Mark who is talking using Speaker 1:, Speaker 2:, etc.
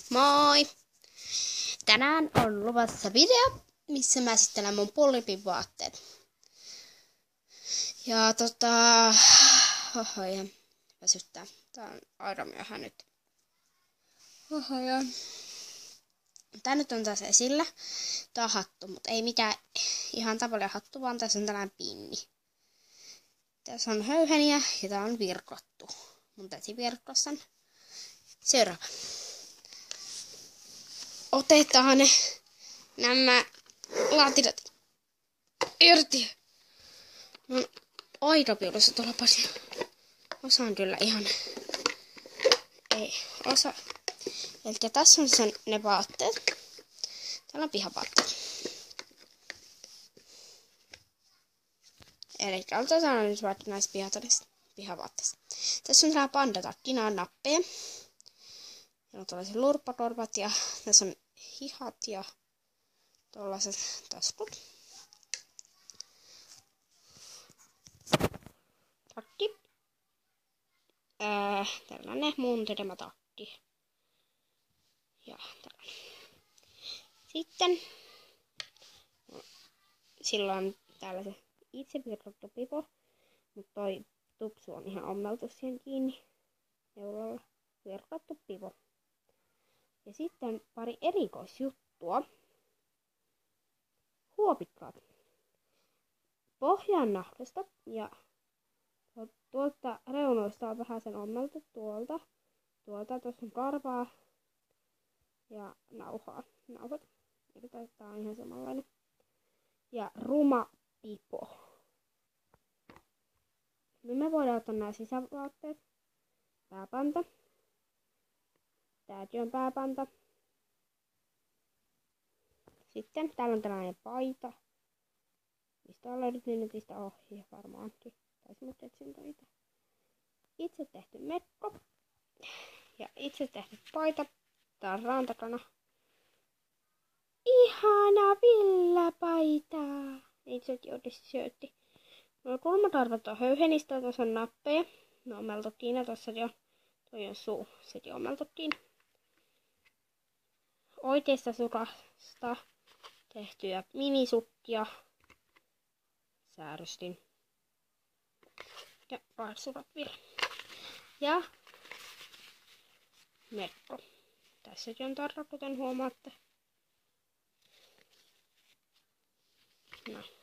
Speaker 1: Moi! Tänään on luvassa video, missä mä esittelen mun Polypin vaatteet. Ja ihan väsyttää. Tää on aika myöhään nyt. Tää nyt on taas esillä. Tää on hattu, mutta ei mikään ihan tavallinen hattu, vaan tässä on tällainen pinni. Tässä on höyheniä ja tää on virkottu. Mun täytyy virkkoa sen. Seuraava. Otetaan nämä laatilat irti. No, aika piulussa tuolla pasia. Osaan kyllä ihan. Ei osa. Eli tässä on sen ne vaatteet. Täällä on pihavaatteet. Eli otetaan nyt vaikka näistä pihavaatteista. Tässä on täällä pandatakki, nämä on nappeja. Ja on tällaiset lurppatorvat ja tässä on hihat ja tuollaiset taskut. Takki. Tällainen mun tekemä takki. Ja tällainen. Sitten sillä on täällä se itse virkottu pipo, mutta toi tupsu on ihan ommeltu siihen kiinni. Neulalla virkottu pipo. Ja sitten pari erikoisjuttua. Huopikkaat. Pohjaan nahkasta ja tuolta reunoista on vähän sen ommeltu tuolta. Tuossa on karvaa ja nauhaa. Nauhat. Eli tää on ihan samanlainen. Ja ruma pipo. Nyt me voidaan ottaa nämä sisävaatteet. Pääpanta. Tääkin on pääpanta. Sitten täällä on tällainen paita. Mistä on löydetty netistä ohje varmaankin. Tai semmoista etsin töitä. Itse tehty mekko. Ja itse tehty paita. Tää on rantakana. Ihana villapaita. Itsekin otin syötti. Nuo kulmatarvat on höyhenistä. Tuossa on nappeja. Ne ommeltuttiin ja tuossa jo. Toi on suu. Sekin ommeltuttiin. Oikeista sukasta tehtyjä minisukkia. Säärystin. Ja vaatsukat vielä. Ja mekko. Tässäkin on tarra, kuten huomaatte. Näin.